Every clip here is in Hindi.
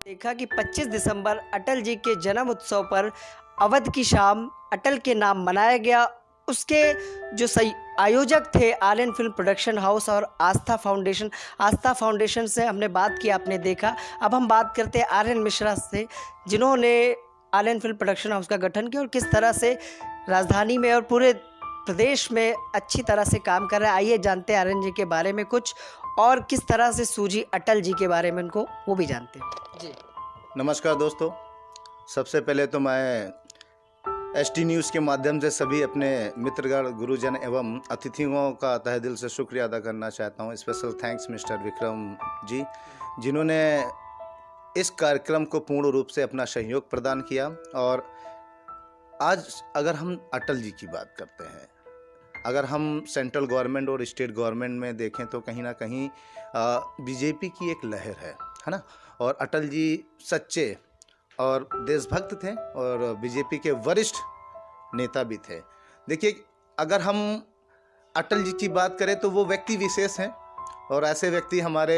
देखा कि 25 दिसंबर अटल जी के जन्म उत्सव पर अवध की शाम अटल के नाम मनाया गया। उसके जो सही आयोजक थे आर्यन फिल्म प्रोडक्शन हाउस और आस्था फाउंडेशन से हमने बात की, आपने देखा। अब हम बात करते हैं आर्यन मिश्रा से, जिन्होंने आर्यन फिल्म प्रोडक्शन हाउस का गठन किया और किस तरह से राजधानी में और पूरे प्रदेश में अच्छी तरह से काम कर रहे हैं। आइए जानते हैं आर्यन जी के बारे में कुछ, और किस तरह से सूझी अटल जी के बारे में उनको, वो भी जानते हैं जी। नमस्कार दोस्तों, सबसे पहले तो मैं एसटी न्यूज़ के माध्यम से सभी अपने मित्रगण, गुरुजन एवं अतिथियों का तहे दिल से शुक्रिया अदा करना चाहता हूँ। Special thanks mister Vikram ji, जिन्होंने इस कार्यक्रम को पूर्ण रूप से अपना सहयोग प्रदान किया। और आज अगर हम अटल जी की बात करते हैं, अगर हम सेंट्रल गवर्नमेंट और स्टेट गवर्नमेंट में देखें तो कहीं ना कहीं बीजेपी की एक लहर है ना। और अटल जी सच्चे और देशभक्त थे और बीजेपी के वरिष्ठ नेता भी थे। देखिए, अगर हम अटल जी की बात करें तो वो व्यक्ति विशेष हैं और ऐसे व्यक्ति हमारे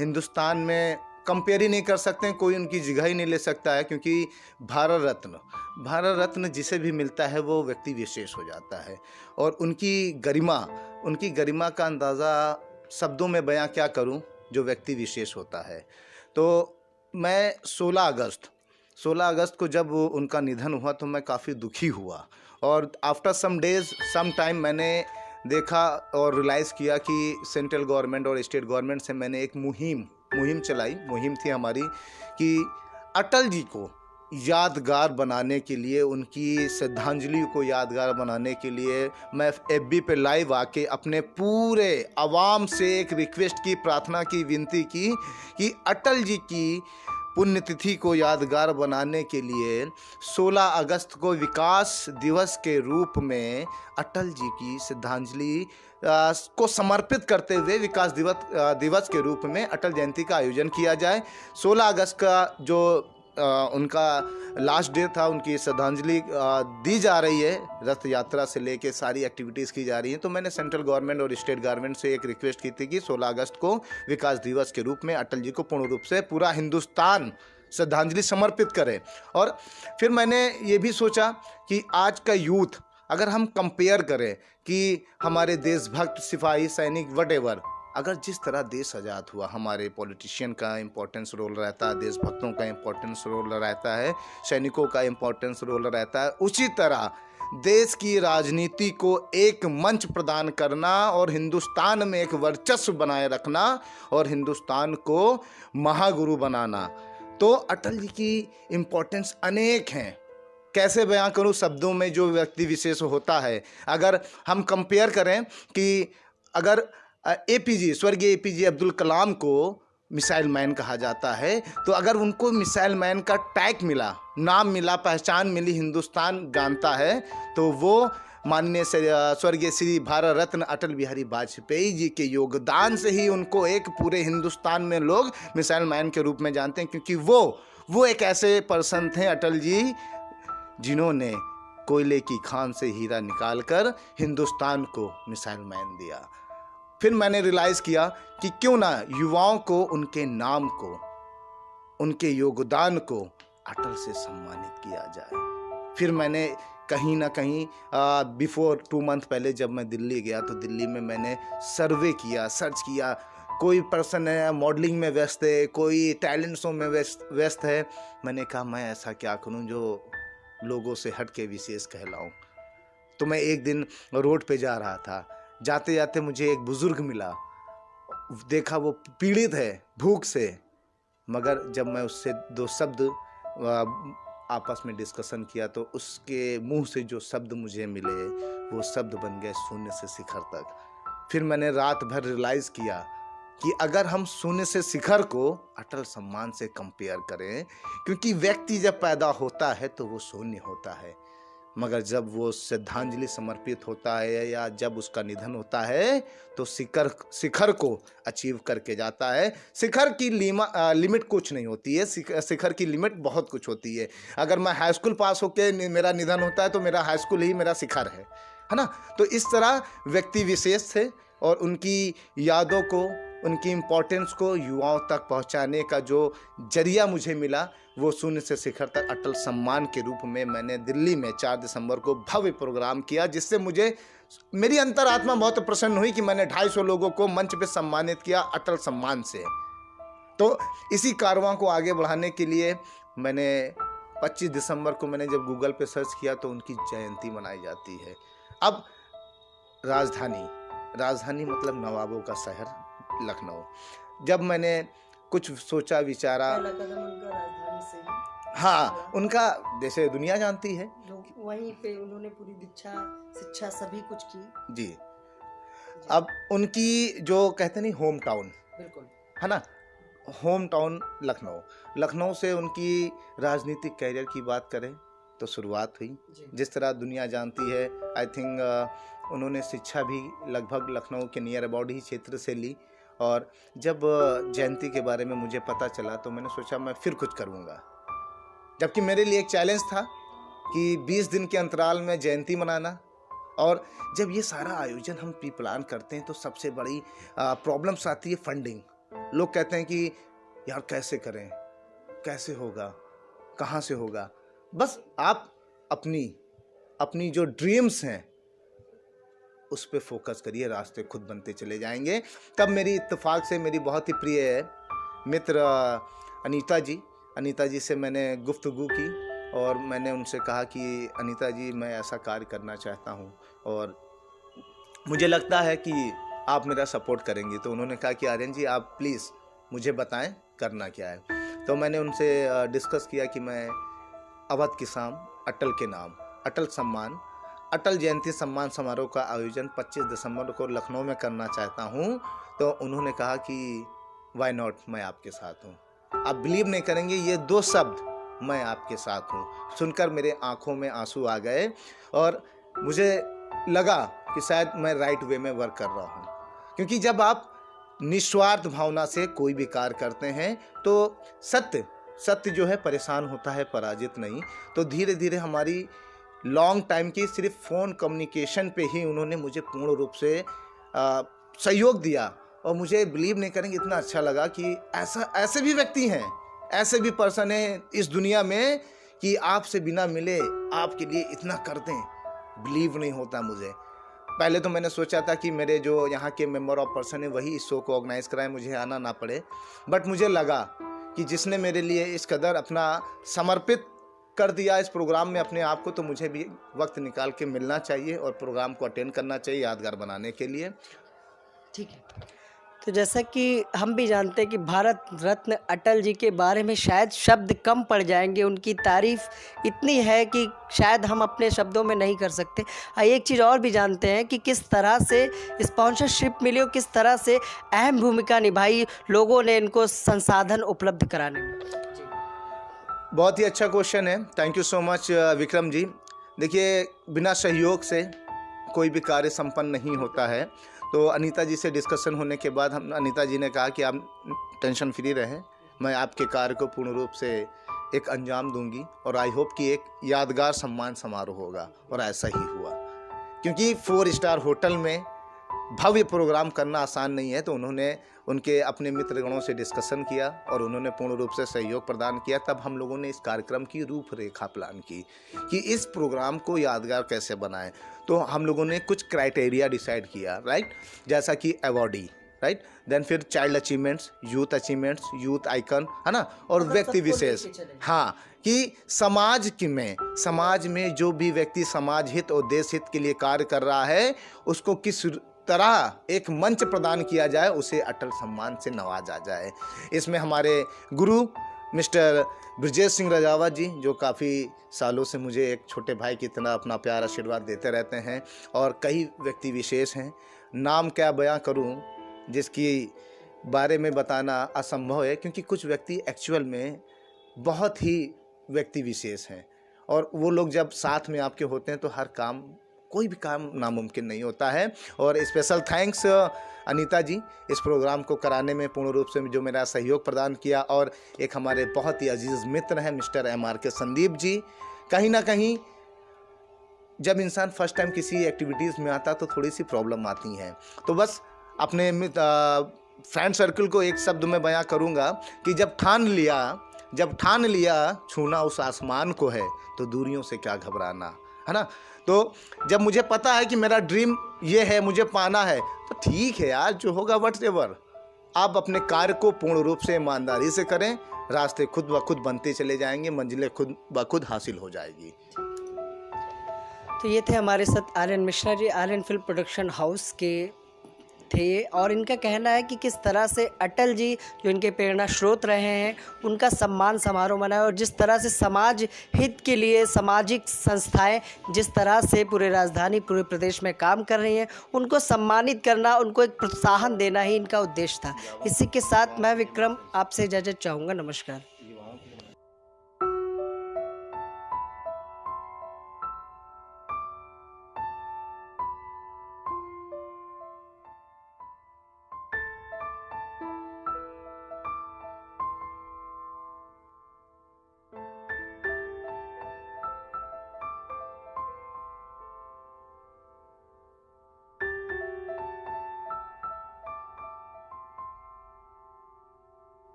हिंदुस्तान में कंपेयर ही नहीं कर सकते हैं, कोई उनकी जगह ही नहीं ले सकता है, क्योंकि भारत रत्न जिसे भी मिलता है वो व्यक्ति विशेष हो जाता है। और उनकी गरिमा का अंदाज़ा शब्दों में बयां क्या करूं, जो व्यक्ति विशेष होता है। तो मैं 16 अगस्त को जब उनका निधन हुआ तो मैं काफ़ी दुखी हुआ। और आफ्टर सम टाइम मैंने देखा और रियलाइज़ किया कि सेंट्रल गवर्नमेंट और स्टेट गवर्नमेंट से मैंने एक मुहिम चलाई। मुहिम थी हमारी कि अटल जी को यादगार बनाने के लिए, उनकी श्रद्धांजलि को यादगार बनाने के लिए मैं एफबी पे लाइव आके अपने पूरे आवाम से एक रिक्वेस्ट की, प्रार्थना की, विनती की कि अटल जी की पुण्यतिथि को यादगार बनाने के लिए 16 अगस्त को विकास दिवस के रूप में अटल जी की श्रद्धांजलि को समर्पित करते हुए विकास दिवस के रूप में अटल जयंती का आयोजन किया जाए। 16 अगस्त का जो उनका लास्ट डे था, उनकी श्रद्धांजलि दी जा रही है, रथ यात्रा से लेके सारी एक्टिविटीज़ की जा रही हैं। तो मैंने सेंट्रल गवर्नमेंट और स्टेट गवर्नमेंट से एक रिक्वेस्ट की थी कि 16 अगस्त को विकास दिवस के रूप में अटल जी को पूर्ण रूप से पूरा हिंदुस्तान श्रद्धांजलि समर्पित करे। और फिर मैंने ये भी सोचा कि आज का यूथ अगर हम कंपेयर करें कि हमारे देशभक्त, सिपाही, सैनिक, वटेवर, अगर जिस तरह देश आज़ाद हुआ, हमारे पॉलिटिशियन का इम्पोर्टेंस रोल रहता है, देशभक्तों का इम्पोर्टेंस रोल रहता है, सैनिकों का इम्पोर्टेंस रोल रहता है, उसी तरह देश की राजनीति को एक मंच प्रदान करना और हिंदुस्तान में एक वर्चस्व बनाए रखना और हिंदुस्तान को महागुरु बनाना। तो अटल जी की इम्पोर्टेंस अनेक हैं। कैसे बयां करूं शब्दों में जो व्यक्ति विशेष होता है। अगर हम कंपेयर करें कि अगर स्वर्गीय एपीजे अब्दुल कलाम को मिसाइल मैन कहा जाता है, तो अगर उनको मिसाइल मैन का टैग मिला, नाम मिला, पहचान मिली, हिंदुस्तान जानता है, तो वो माननीय स्वर्गीय श्री भारत रत्न अटल बिहारी वाजपेयी जी के योगदान से ही उनको एक पूरे हिंदुस्तान में लोग मिसाइल मैन के रूप में जानते हैं, क्योंकि वो एक ऐसे पर्सन थे, अटल जी, जिन्होंने कोयले की खान से हीरा निकालकर हिंदुस्तान को मिसाइल मैन दिया। फिर मैंने रियलाइज़ किया कि क्यों ना युवाओं को उनके नाम को, उनके योगदान को अटल से सम्मानित किया जाए। फिर मैंने कहीं ना कहीं बिफोर 2 मंथ पहले जब मैं दिल्ली गया तो दिल्ली में मैंने सर्वे किया, सर्च किया। कोई पर्सन है मॉडलिंग में व्यस्त है, कोई टैलेंट शो में व्यस्त है। मैंने कहा मैं ऐसा क्या करूं जो लोगों से हट के विशेष कहलाऊं। तो मैं एक दिन रोड पे जा रहा था, जाते जाते मुझे एक बुजुर्ग मिला। देखा वो पीड़ित है भूख से, मगर जब मैं उससे 2 शब्द आपस में डिस्कशन किया तो उसके मुंह से जो शब्द मुझे मिले वो शब्द बन गए शून्य से शिखर तक। फिर मैंने रात भर रियलाइज़ किया कि अगर हम शून्य से शिखर को अटल सम्मान से कंपेयर करें, क्योंकि व्यक्ति जब पैदा होता है तो वो शून्य होता है, मगर जब वो श्रद्धांजलि समर्पित होता है या जब उसका निधन होता है तो शिखर को अचीव करके जाता है। शिखर की लिमिट कुछ नहीं होती है, शिखर की लिमिट बहुत कुछ होती है। अगर मैं हाई स्कूल पास होके मेरा निधन होता है तो मेरा हाई स्कूल ही मेरा शिखर है ना। तो इस तरह व्यक्ति विशेष थे और उनकी यादों को, उनकी इम्पोर्टेंस को युवाओं तक पहुंचाने का जो जरिया मुझे मिला वो शून्य से शिखर तक अटल सम्मान के रूप में मैंने दिल्ली में 4 दिसंबर को भव्य प्रोग्राम किया, जिससे मुझे मेरी अंतरात्मा बहुत प्रसन्न हुई कि मैंने 250 लोगों को मंच पे सम्मानित किया अटल सम्मान से। तो इसी कारवां को आगे बढ़ाने के लिए मैंने 25 दिसंबर को मैंने जब गूगल पे सर्च किया तो उनकी जयंती मनाई जाती है। अब राजधानी मतलब नवाबों का शहर लखनऊ। जब मैंने कुछ सोचा विचारा, पहला कदम उनका राजधानी से ही। हाँ, उनका जैसे दुनिया जानती है, वहीं पे उन्होंने पूरी दीक्षा शिक्षा सभी कुछ की जी। अब उनकी जो कहते नहीं होम टाउन, बिल्कुल है ना, होम टाउन लखनऊ से उनकी राजनीतिक कैरियर की बात करें तो शुरुआत हुई। जिस तरह दुनिया जानती है, आई थिंक उन्होंने शिक्षा भी लगभग लखनऊ के नियर अबाउट ही क्षेत्र से ली। और जब जयंती के बारे में मुझे पता चला तो मैंने सोचा मैं फिर कुछ करूँगा, जबकि मेरे लिए एक चैलेंज था कि 20 दिन के अंतराल में जयंती मनाना। और जब ये सारा आयोजन हम प्री प्लान करते हैं तो सबसे बड़ी प्रॉब्लम्स आती है फंडिंग। लोग कहते हैं कि यार कैसे करें, कैसे होगा, कहाँ से होगा। बस आप अपनी जो ड्रीम्स हैं उस पे फोकस करिए, रास्ते खुद बनते चले जाएंगे। तब मेरी इत्तेफाक से मेरी बहुत ही प्रिय मित्र अनीता जी से मैंने गुफ्तगू की और मैंने उनसे कहा कि अनीता जी मैं ऐसा कार्य करना चाहता हूँ और मुझे लगता है कि आप मेरा सपोर्ट करेंगी। तो उन्होंने कहा कि आर्यन जी आप प्लीज़ मुझे बताएं करना क्या है। तो मैंने उनसे डिस्कस किया कि मैं अवध की शाम अटल के नाम अटल जयंती सम्मान समारोह का आयोजन 25 दिसंबर को लखनऊ में करना चाहता हूं। तो उन्होंने कहा कि वाई नॉट, मैं आपके साथ हूं। आप बिलीव नहीं करेंगे, ये 2 शब्द मैं आपके साथ हूं सुनकर मेरे आंखों में आंसू आ गए और मुझे लगा कि शायद मैं राइट वे में वर्क कर रहा हूं। क्योंकि जब आप निस्वार्थ भावना से कोई भी कार्य करते हैं तो सत्य जो है परेशान होता है, पराजित नहीं। तो धीरे धीरे हमारी लॉन्ग टाइम की सिर्फ फ़ोन कम्युनिकेशन पे ही उन्होंने मुझे पूर्ण रूप से सहयोग दिया। और मुझे बिलीव नहीं करेंगे, इतना अच्छा लगा कि ऐसे भी व्यक्ति हैं, ऐसे भी पर्सन हैं इस दुनिया में कि आपसे बिना मिले आपके लिए इतना कर दें। बिलीव नहीं होता मुझे। पहले तो मैंने सोचा था कि मेरे जो यहाँ के मेंबर ऑफ पर्सन है वही इस शो को ऑर्गेनाइज कराएं, मुझे आना ना पड़े। बट मुझे लगा कि जिसने मेरे लिए इस कदर अपना समर्पित कर दिया इस प्रोग्राम में अपने आप को, तो मुझे भी वक्त निकाल के मिलना चाहिए और प्रोग्राम को अटेंड करना चाहिए यादगार बनाने के लिए। ठीक है। तो जैसा कि हम भी जानते हैं कि भारत रत्न अटल जी के बारे में शायद शब्द कम पड़ जाएंगे, उनकी तारीफ इतनी है कि शायद हम अपने शब्दों में नहीं कर सकते। एक चीज़ और भी जानते हैं कि किस तरह से स्पॉन्सरशिप मिली और किस तरह से अहम भूमिका निभाई लोगों ने इनको संसाधन उपलब्ध कराने में। बहुत ही अच्छा क्वेश्चन है, thank you so much Vikram ji. देखिए, बिना सहयोग से कोई भी कार्य संपन्न नहीं होता है। तो अनीता जी से डिस्कशन होने के बाद अनीता जी ने कहा कि आप टेंशन फ्री रहें, मैं आपके कार्य को पूर्ण रूप से एक अंजाम दूंगी और आई होप कि एक यादगार सम्मान समारोह होगा। और ऐसा ही हुआ, क्योंकि 4 स्टार होटल में भव्य प्रोग्राम करना आसान नहीं है। तो उन्होंने उनके अपने मित्रगणों से डिस्कशन किया और उन्होंने पूर्ण रूप से सहयोग प्रदान किया। तब हम लोगों ने इस कार्यक्रम की रूपरेखा प्लान की कि इस प्रोग्राम को यादगार कैसे बनाएं। तो हम लोगों ने कुछ क्राइटेरिया डिसाइड किया, राइट, जैसा कि अवॉर्डी, राइट, देन फिर चाइल्ड अचीवमेंट्स, यूथ आइकन, है ना, और व्यक्ति विशेष। हाँ, कि समाज में जो भी व्यक्ति समाज हित और देश हित के लिए कार्य कर रहा है उसको किस तरह एक मंच प्रदान किया जाए, उसे अटल सम्मान से नवाजा जाए। इसमें हमारे गुरु मिस्टर ब्रजेश सिंह रजावत जी, जो काफ़ी सालों से मुझे एक छोटे भाई की तरह अपना प्यार आशीर्वाद देते रहते हैं, और कई व्यक्ति विशेष हैं, नाम क्या बयां करूं जिसकी बारे में बताना असंभव है, क्योंकि कुछ व्यक्ति एक्चुअल में बहुत ही व्यक्ति विशेष हैं। और वो लोग जब साथ में आपके होते हैं तो कोई भी काम नामुमकिन नहीं होता है। और स्पेशल थैंक्स अनीता जी, इस प्रोग्राम को कराने में पूर्ण रूप से जो मेरा सहयोग प्रदान किया। और एक हमारे बहुत ही अजीज़ मित्र हैं मिस्टर MRK संदीप जी। कहीं ना कहीं जब इंसान फर्स्ट टाइम किसी एक्टिविटीज़ में आता तो थोड़ी सी प्रॉब्लम आती हैं, तो बस अपने फ्रेंड सर्कल को एक शब्द में बयां करूंगा कि जब ठान लिया छूना उस आसमान को है, तो दूरियों से क्या घबराना, है ना। तो जब मुझे पता है कि मेरा ड्रीम ये है, मुझे पाना है, तो ठीक है यार, जो होगा व्हाटएवर। आप अपने कार्य को पूर्ण रूप से ईमानदारी से करें, रास्ते खुद ब खुद बनते चले जाएंगे, मंजिलें खुद ब खुद हासिल हो जाएगी। तो ये थे हमारे साथ Aryan Mishra ji, Aryan film production house के थे, और इनका कहना है कि किस तरह से अटल जी जो इनके प्रेरणा स्रोत रहे हैं, उनका सम्मान समारोह मनाया, और जिस तरह से समाज हित के लिए सामाजिक संस्थाएं जिस तरह से पूरे राजधानी पूरे प्रदेश में काम कर रही हैं, उनको सम्मानित करना, उनको एक प्रोत्साहन देना ही इनका उद्देश्य था। इसी के साथ मैं विक्रम आपसे इजाज़त चाहूँगा। नमस्कार।